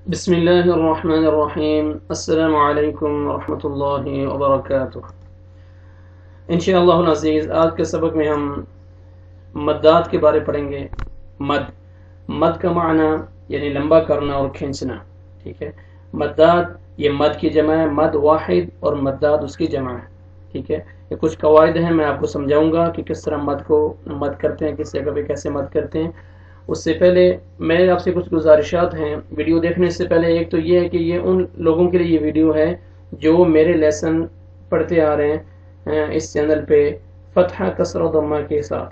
बिस्मिल्लाहिर्रहमानिर्रहीम। अस्सलामुअलैकुम वरहमतुल्लाहि वबरकातुह। इंशाअल्लाहुल अज़ीज़ आज के सबक में हम मद्दात के बारे पढ़ेंगे। मद का माना यानी लंबा करना और खींचना। ठीक है, मद्दात ये मद की जमा है, मद वाहिद और मद्दात उसकी जमा है। ठीक है, ये कुछ कवायद हैं, मैं आपको समझाऊंगा कि किस तरह मद करते हैं, किस जगह पे कैसे मद करते हैं। उससे पहले मेरे आपसे कुछ गुजारिशात हैं वीडियो देखने से पहले। एक तो ये है कि ये उन लोगों के लिए ये वीडियो है जो मेरे लेसन पढ़ते आ रहे हैं इस चैनल पे फतहा कसर और दम्मा के साथ,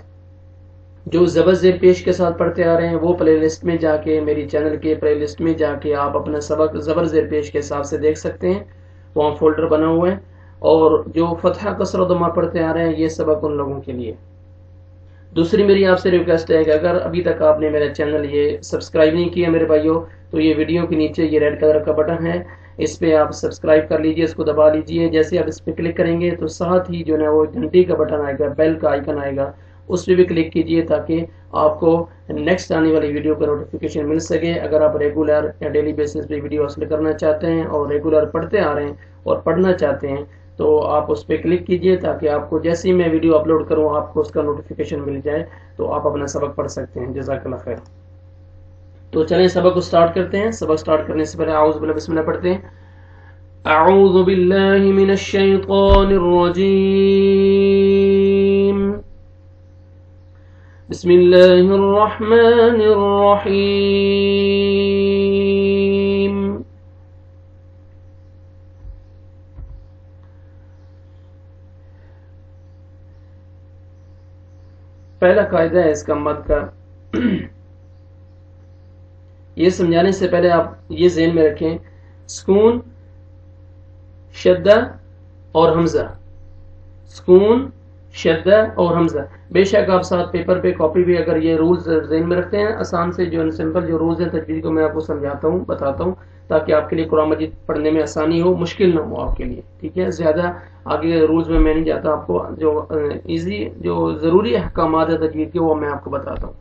जो ज़बर ज़ेर पेश के साथ पढ़ते आ रहे हैं। वो प्ले लिस्ट में जाके, मेरी चैनल के प्ले लिस्ट में जाके आप अपना सबक ज़बर ज़ेर पेश के हिसाब से देख सकते हैं, वहाँ फोल्डर बना हुआ है। और जो फतहा कसर और दम्मा पढ़ते आ रहे हैं ये सबक उन लोगों के लिए। दूसरी मेरी आपसे रिक्वेस्ट है कि अगर अभी तक आपने मेरा चैनल ये सब्सक्राइब नहीं किया मेरे भाइयों, तो ये वीडियो के नीचे ये रेड कलर का बटन है, इस पे आप सब्सक्राइब कर लीजिए, इसको दबा लीजिए। जैसे आप इस पे क्लिक करेंगे तो साथ ही जो है वो घंटी का बटन आएगा, बेल का आइकन आएगा, उस पर भी क्लिक कीजिए ताकि आपको नेक्स्ट आने वाली वीडियो का नोटिफिकेशन मिल सके। अगर आप रेगुलर या डेली बेसिस पे वीडियो हासिल करना चाहते हैं और रेगुलर पढ़ते आ रहे हैं और पढ़ना चाहते हैं तो आप उस पर क्लिक कीजिए ताकि आपको जैसे ही मैं वीडियो अपलोड करूं आपको उसका नोटिफिकेशन मिल जाए, तो आप अपना सबक पढ़ सकते हैं। जज़ाकल्लाह खैर। तो चलें सबक को स्टार्ट करते हैं। सबक स्टार्ट करने से पहले आऊज़ु बिल्लाहि बिस्मिल्लाह पढ़ते हैं। अऊज़ु बिल्लाहि मिनश शैतानिर रजीम। बिस्मिल्लाहिर रहमानिर रहीम। पहला कायदा है इसका मद का। ये समझाने से पहले आप ये ज़हन में रखें, सुकून, शद्दा और हमजा, सुकून, शद्दा और हमजा। बेशक आप साथ पेपर पे कॉपी भी अगर ये रूल्स ज़हन में रखते हैं, आसान से जो सिंपल जो रूल्स हैं तजवीद को मैं आपको समझाता हूँ, बताता हूँ, ताकि आपके लिए कुरान मजीद पढ़ने में आसानी हो, मुश्किल ना हो आपके लिए। ठीक है, ज़्यादा आगे रूल्स में मैं नहीं जाता, आपको जो इजी जो ज़रूरी अहकामात है तजवीद के वो मैं आपको बताता हूँ।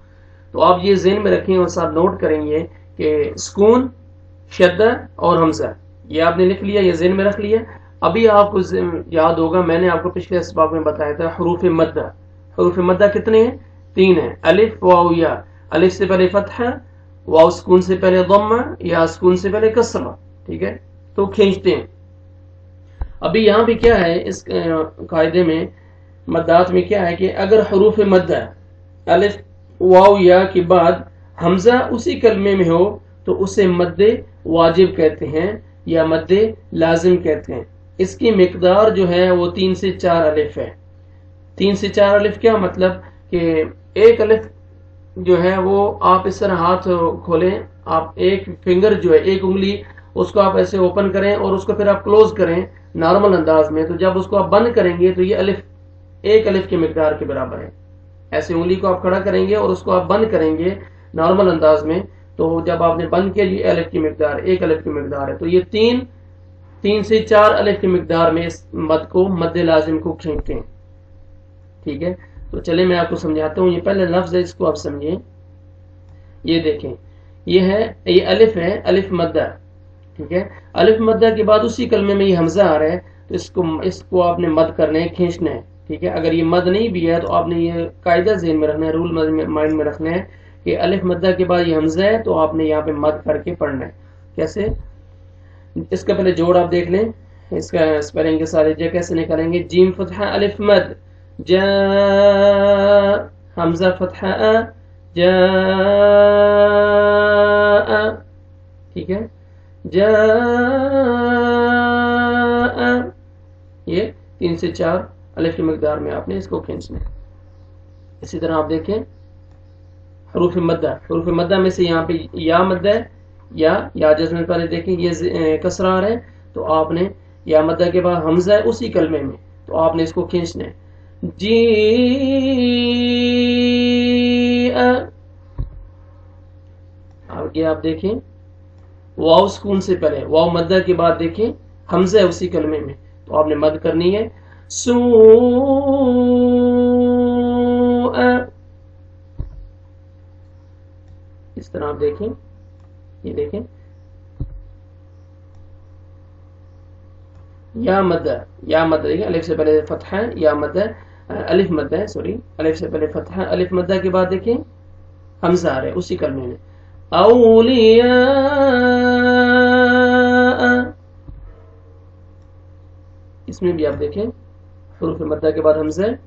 तो आप ये ज़हन में रखें और साथ नोट करेंगे कि सुकून, शद्दा और हमजा, ये आपने लिख लिया, ये ज़हन में रख लिया। अभी आपको याद होगा मैंने आपको पिछले सबक में बताया था हरूफ मद्दा। हरूफ मद्दा कितने हैं? 3 हैं। अलिफ वाव या। अलिफ से पहले फतहा, वाव सुकून से पहले दम्मा, या सुकून से पहले कसरा। ठीक है, तो खींचते हैं। अभी यहाँ भी क्या है इस कायदे में, मद्दात में क्या है कि अगर हरूफ मद्दा अलिफ वाव या के बाद हमजा उसी कलमे में हो तो उसे मद्दे वाजिब कहते हैं या मद्दे लाजिम कहते हैं। इसकी मिकदार जो है वो 3 से 4 अलिफ है। 3 से 4 अलिफ क्या मतलब कि एक अलिफ जो है वो आप इस तरह हाथ खोलें, आप एक फिंगर जो है, एक उंगली, उसको आप ऐसे ओपन करें और उसको फिर आप क्लोज करें नॉर्मल अंदाज में, तो जब उसको आप बंद करेंगे तो ये अलिफ एक अलिफ की मिकदार के बराबर है। ऐसे उंगली को आप खड़ा करेंगे और उसको आप बंद करेंगे नॉर्मल अंदाज में, तो जब आपने बंद किया ये अलिफ की मिकदार, एक अलिफ की मिकदार है। तो ये 3 से 4 अलिफ की मिकदार में इस मद को, मद्दे लाजिम को खींचते हैं। ठीक है, तो चले मैं आपको समझाता हूँ। ये पहले लफ्ज है, इसको आप समझें। ये देखें, ये है, ये अलिफ है, अलिफ मद्दा। ठीक है, अलिफ मद्दा के बाद उसी कलमे में ये हमजा आ रहा है, तो इसको आपने मद करना है, खींचना है। ठीक है, अगर ये मद नहीं भी है तो आपने ये कायदा ज़हन में रखना है, रूल माइंड में रखना है कि अलिफ मद्दा के बाद ये हमजा है तो आपने यहाँ पे मद करके पढ़ना है। कैसे? इसका पहले जोड़ आप देख लें, इसका स्पेलिंग के सारे जगह कैसे निकालेंगे। जीम फतहा अलिफ मद, जा हमजा फतहा अ, जा। ठीक है, जा, ये 3 से 4 अलिफ की मिकदार में आपने इसको खींचना है। इसी तरह आप देखें हरूफ मद्दा, हरूफ मद्दा में से यहाँ पे या मद्दा है, या जज्म पहले देखें ये कसरा आ रहा है, तो आपने या मद्दा के बाद हमजा है उसी कलमे में, तो आपने इसको खींचना है। जी आगे आप देखें वाव सुकून से पहले, वाव मद्दा के बाद देखें हमजा है उसी कलमे में, तो आपने मद करनी है। सू इस तरह आप देखें, ये देखें या मद देखिए अलिफ से पहले फतहा है, या मद अलिफ मद है, सॉरी अलिफ से पहले फतहा, अलिफ मद्दा के बाद देखिए हमजा आ रहा है उसी कलमे में। औलिया, इसमें भी आप देखें हुरूफ मद्दा के बाद हमजा है।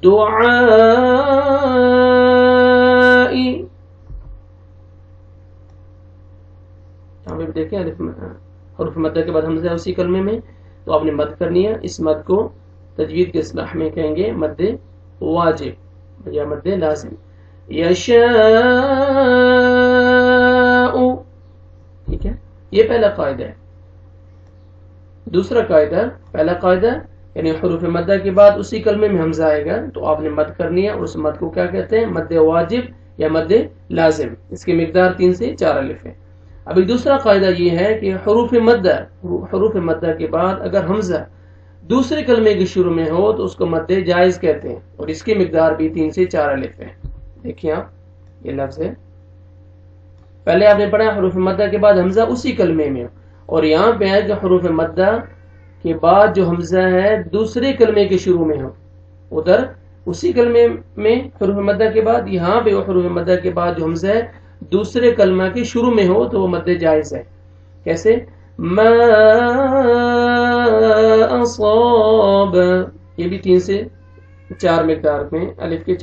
दुआई, यहाँ पे देखें हुरूफ मद्दा के बाद हमजा है उसी कलमे में, तो आपने मद करनी है। इस मद को तजवीद के इस्लाह में कहेंगे मद वाजिब या मद लाजिम। यशाउ, ठीक है, ये पहला कायदा है। दूसरा कायदा, पहला कायदा यानी हुरूफ मद्दा के बाद उसी कलमे में हमजा आएगा तो आपने मद करनी है, और उस मद को क्या कहते हैं? मद वाजिब या मद लाजिम। इसकी मिकदार 3 से 4 अलिफ है। अब एक दूसरा कायदा ये है कि हुरूफ मद्दा के बाद अगर हमजा दूसरे कलमे के शुरू में हो तो उसको मद जायज कहते हैं, और इसकी मिकदार भी 3 से 4 अलिफ है। देखिए आप, ये लफ्ज है, पहले आपने पढ़ा हुरूफ मद्दा के बाद हमजा उसी कलमे में, और यहाँ पे है कि हुरूफ मद्दा के बाद जो हमजा है दूसरे कलमे के शुरू में हो, उधर उसी कलमे में हुरूफ मद्दा के बाद, यहाँ पे हुरूफ मद्दा के बाद जो हमजा है दूसरे कलमा के शुरू में हो तो वो मद जायज है। कैसे? मा असाब, ये भी 3 से 4 मिकदार में, अलिफ की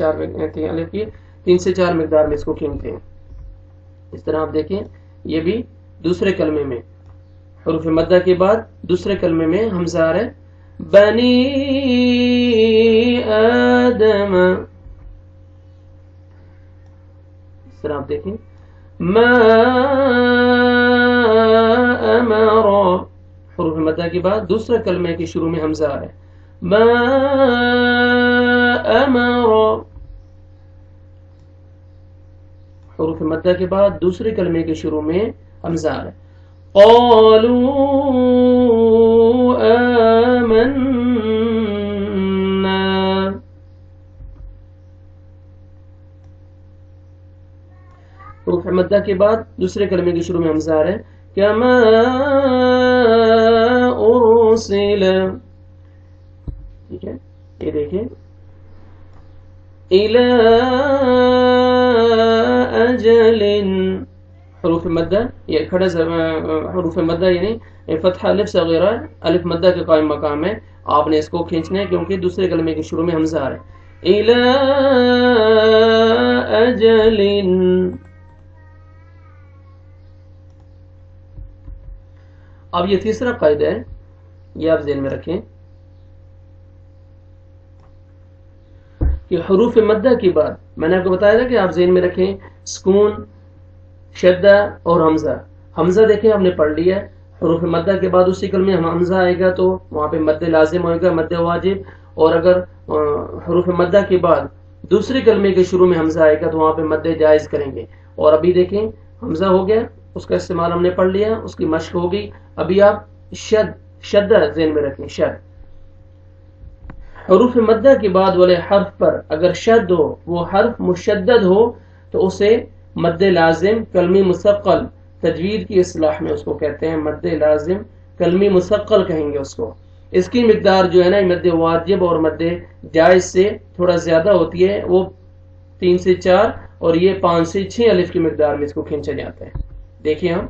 3 से 4 मिकदार में इसको गिनते हैं। इस तरह आप देखें, ये भी दूसरे कलमे में हुरूफ मद्दा के बाद दूसरे कलमे में हमजा आ रहा है। बनी आदम, इस तरह आप देखें। मा अमरा, हुरूफ मद्दा के बाद दूसरे कलमे के शुरू में हमजा आ रहा है। मा अमरा, हुरूफ मद्दा के बाद दूसरे कलमे के शुरू में हमजा आ रहा है। क़ालू आमन्ना, हुरूफ मद्दा के बाद दूसरे कलमे के शुरू में हमजा आ रहा है। कमा उरसिल, ठीक है, ये देखिए। इला अजलिन, हुरूफ मद्दा, ये खड़ा हुरूफ मद्दा यानी फतहा अलिफ सगीरा, अलिफ मद्दा के कायम मकाम है, आपने इसको खींचना है क्योंकि दूसरे कलमे के शुरू में हमजा आ रहा है। इला अजलिन, अब ये तीसरा कायदा है, ये आप ज़हन में रखें कि हुरूफ मद्दा के बाद मैंने आपको बताया था कि आप ज़हन में रखें सुकून, शद्दा और हमजा। हमजा देखें आपने पढ़ लिया, हुरूफ मद्दा के बाद उसी कलमे में हमजा आएगा तो वहाँ पे मद लाजिम होगा, मद वाजिब। और अगर हुरूफ मद्दा के बाद दूसरे कलमे के शुरू में हमजा आएगा तो वहाँ पे मद जायज़ करेंगे। और अभी देखें हमजा हो गया, उसका इस्तेमाल हमने पढ़ लिया, उसकी मश्क हो गई। अभी आप शद्दा ज़हन में रखें, शद। हुरूफ मद्दा के बाद वाले हर्फ पर अगर शद हो, वो हर्फ मुशद्दद हो, तो उसे मद लाजिम कलमी मुसक्कल, तजवीद की इस्लाह में उसको कहते हैं मद लाजिम कलमी मुसक्कल कहेंगे उसको। इसकी मिकदार जो है ना मद वाजिब और मद जायज से थोड़ा ज्यादा होती है, वो 3 से 4 और ये 5 से 6 अलिफ की मिकदार में इसको खींचा जाता है। देखिए हम,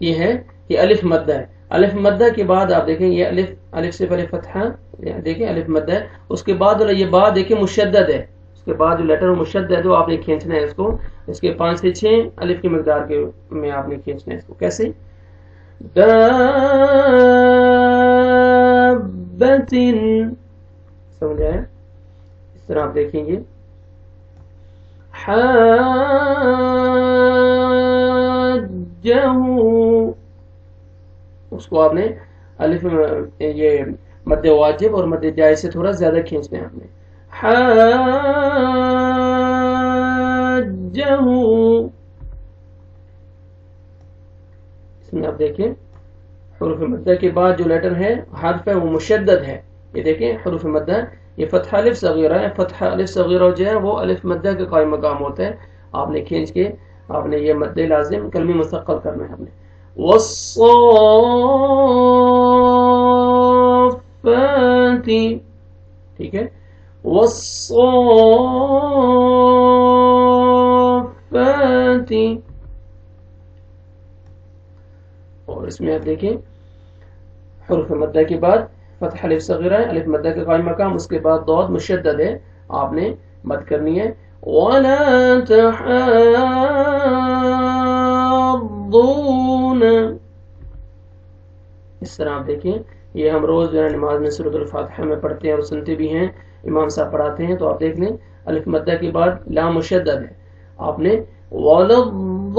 ये है कि अलिफ मद्दा है। अलिफ मद्दा के बाद आप देखें ये अलिफ से पहले फतहा, देखें अलिफ मद्दा है, उसके बाद वाला ये बा देखें मुशद्दद है, उसके बाद जो लेटर मुशद्दद है तो आपने खींचना है इसको, इसके 5 से 6 अलिफ की मिकदार के में आपने खींचना है इसको। कैसे? दाब्बतिन, समझ आया? इस तरह आप देखेंगे। हाज्जहू, उसको आपने अलिफ ये मद वाजिब और मद जायज से थोड़ा ज्यादा खींचना है आपने। हाज्जहू, इसमें आप देखें हुरूफ मद्दा के बाद जो लेटर है हर्फ है वो मुशद्दद है। ये देखें हुरूफ मद्दा, ये फतहा अलिफ सगीरा है, फतहा अलिफ सगीरा जो है वो अलिफ मद्दा का कायम मकाम होता है, आपने खींच के आपने ये मद लाजिम कलमी मुसक्कल करना है आपने। والصافات، ٹھیک ہے، والصافات. اور اس میں آپ دیکھیں حروف مدہ کے بعد فتح الف صغیرہ ہے، الف مدہ کا قائم مقام، اس کے بعد ضاد مشدد ہے، آپ نے مد کرنی ہے. وَلَا تَحَاضُّونَ، اس طرح آپ دیکھیں. یہ ہم روز جو ہے نماز میں سورۃ الفاتحہ میں پڑھتے ہیں اور سنتے بھی ہیں، امام صاحب پڑھاتے ہیں. تو آپ دیکھ لیں الف مدہ کے بعد لام مشدد ہے، آپ نے وَلَا الضَّالِّينَ،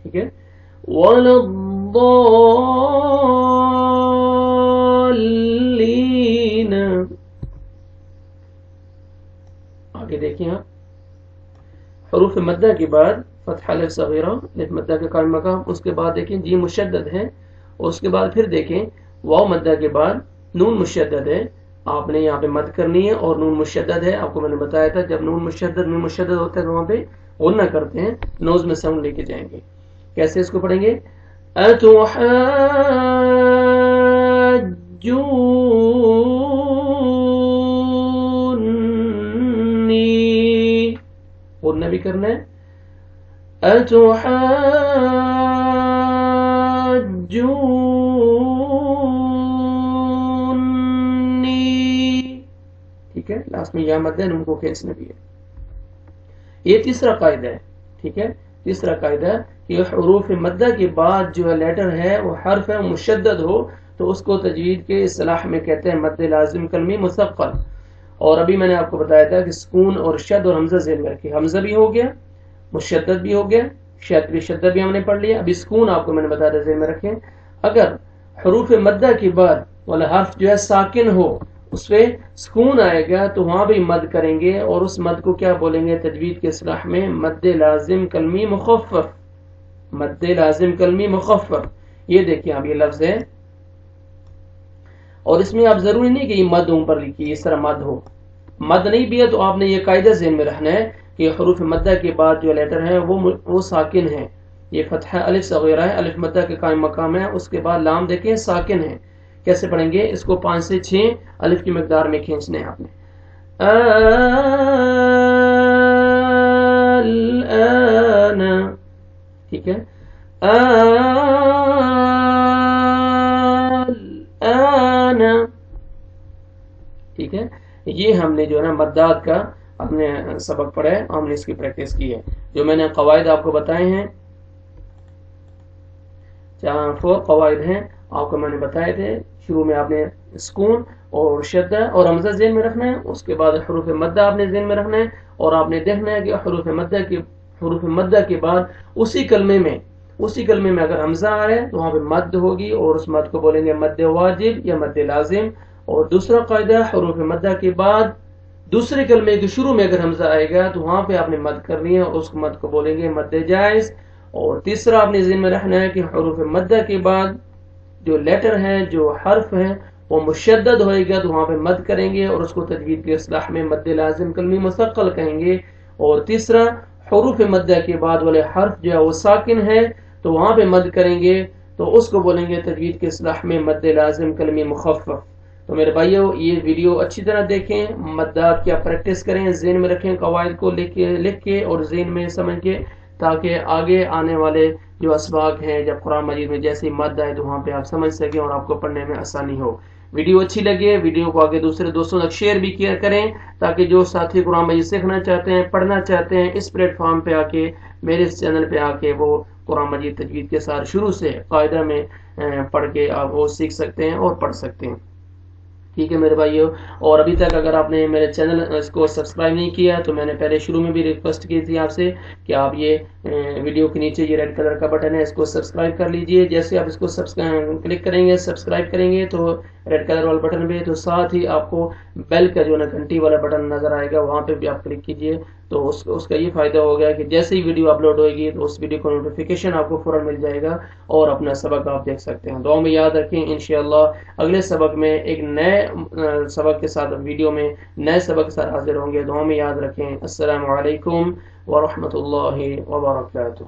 ٹھیک ہے، وَلَا الضَّالِّينَ. آگے دیکھیں آپ حروف مدہ کے بعد فتح الف صغیرہ، الف مدہ کا قائم مقام، اس کے بعد دیکھیں جیم مشدد ہے، اور اس کے بعد پھر دیکھیں واو مدہ کے بعد نون مشدد ہے، آپ نے یہاں پہ مد کرنی ہے. اور نون مشدد ہے، آپ کو میں نے بتایا تھا جب نون مشدد ہوتا ہے تو وہاں پہ غنہ کرتے ہیں، نوز میں ساؤنڈ لے کے جائیں گے. کیسے اس کو پڑھیں گے؟ اتحاجونی، غنہ بھی کرنا ہے. اتحاجونی، ٹھیک ہے، لاسٹ میں یا مد ہے، ان کو کھینچنا بھی ہے. یہ تیسرا قاعدہ ہے، ٹھیک ہے، تیسرا قاعدہ کہ حروف مدہ کے بعد جو لیٹر ہے وہ حرف ہے مشدد ہو تو اس کو تجوید کے اصطلاح میں کہتے ہیں مد لازم کلمی مثقل. اور ابھی میں نے آپ کو بتایا تھا کہ سکون اور شد اور حمزہ ذہن میں رکھیں، حمزہ بھی ہو گیا، مشدد بھی ہو گیا، شدت بھی ہم نے پڑھ لیا. ابھی سکون آپ کو میں نے بتایا تھا ذہن میں رکھیں. اگر حروف مدہ کے بعد والا حرف جو ہے ساکن ہو، اس پہ سکون آئے گا تو وہاں بھی مد کریں گے، اور اس مد کو کیا بولیں گے تجوید کے اصطلاح میں؟ مد لازم کلمی مخفف. مد لازم کلمی مخفف، یہ دیکھیں اب یہ لفظ ہے، اور اس میں آپ ضروری نہیں کہ یہ مد اوپر لکھیے اس طرح مد ہو، مد نہیں بھی ہے تو آپ نے یہ قاعدہ ذہن میں رکھنا ہے کہ حروف مدہ کے بعد جو لیٹر ہے وہ ساکن ہے. یہ فتحہ الف صغیرہ ہے، الف مدہ کے قائم مقام ہے، اس کے بعد لام دیکھیں ساکن ہے. کیسے پڑھیں گے اس کو؟ 5 سے 6 الف کی مقدار میں کھینچنے ہیں آپ نے. الآن، ٹھیک ہے، الآن، ٹھیک ہے. یہ ہم نے جو ہے نا مدات کا اپنے سبق پڑھا ہے، ہم نے اس کی پریکٹس کی ہے. جو میں نے قواعد آپ کو بتائے ہیں، 4 قواعد ہیں آپ کو میں نے بتائے تھے. شروع میں آپ نے سکون اور شدہ اور حمزہ ذہن میں رکھنا ہے، اس کے بعد حروف مدہ آپ نے ذہن میں رکھنا ہے، اور آپ نے دیکھنا ہے کہ حروف مدہ کے بعد اسی کلمے میں اگر حمزہ آ رہا ہے تو وہاں پہ مد ہوگی، اور اس مد کو بولیں گے مد واجب یا مد لازم. اور دوسرا قاعدہ حروف مدہ کے بعد دوسرے کلمے کے شروع میں اگر حمزہ آئے گا تو وہاں پہ آپ نے مد کرنی ہے، اور اس مد کو بولیں گے مد جائز. اور تیسرا آپ نے ذہن میں رکھنا ہے کہ حروف مدہ کے بعد جو لیٹر ہے، جو حرف ہے، وہ مشدد ہوئے گا تو وہاں پہ مد کریں گے، اور اس کو تجوید کے اصطلاح میں مد لازم کلمی مثقل کہیں گے. اور تیسرا حروف مدہ کے بعد والے حرف جو ہے وہ ساکن ہے تو وہاں پہ مد کریں گے، تو اس کو بولیں گے تجوید کے اصطلاح میں مد لازم کلمی مخفف. تو میرے بھائیو یہ ویڈیو اچھی طرح دیکھیں، مدات کیا پریکٹس کریں، ذہن میں رکھیں، قواعد کو لکھ کے اور ذہن میں سمجھ کے، تاکہ آگے آنے والے جو اسباق ہیں جب قرآن مجید میں جیسے مد آئے تو وہاں پہ آپ سمجھ سکیں اور آپ کو پڑھنے میں آسانی ہو. ویڈیو اچھی لگے ویڈیو کو آگے دوسرے دوستوں تک شیئر بھی کیا کریں، تاکہ جو ساتھی قرآن مجید سیکھنا چاہتے ہیں، پڑھنا چاہتے ہیں، اس پلیٹ فارم پہ آ کے، میرے اس چینل پہ آ کے وہ قرآن مجید تجوید کے ساتھ شروع سے قاعدہ میں پڑھ کے آپ وہ سیکھ سکتے ہیں اور پڑھ سکتے ہیں. ٹھیک ہے میرے بھائیو. اور ابھی تک اگر آپ نے میرے چینل اس کو سبسکرائب نہیں کیا تو میں نے پہلے شروع میں بھی ریکویسٹ کی تھی آپ سے کہ آپ یہ ویڈیو کے نیچے یہ ریڈ کلر کا بٹن ہے، اس کو سبسکرائب کر لیجئے۔ جیسے آپ اس کو کلک کریں گے، سبسکرائب کریں گے تو ریڈ کلر والا بٹن پہ، تو ساتھ ہی آپ کو بیل کا جو نا گھنٹی والا بٹن نظر آئے گا، وہاں پہ بھی آپ کلک کیجئے۔ تو اس کا یہ فائدہ ہوگا کہ جیسے ہی ویڈیو اپلوڈ ہوئے گی تو اس ویڈیو کو نوٹیفیکیشن آپ کو فوراً مل جائے گا اور اپنا سبق آپ دیکھ سکتے ہیں۔ دعا میں یاد رکھیں، انشاءاللہ اگلے سبق میں ایک نئے سبق کے ساتھ، ویڈیو میں نئے سبق کے ساتھ حاضر ہوں گے۔ دعا میں یاد رکھیں۔ السلام علیکم ورحمۃ اللہ وبرکاتہ۔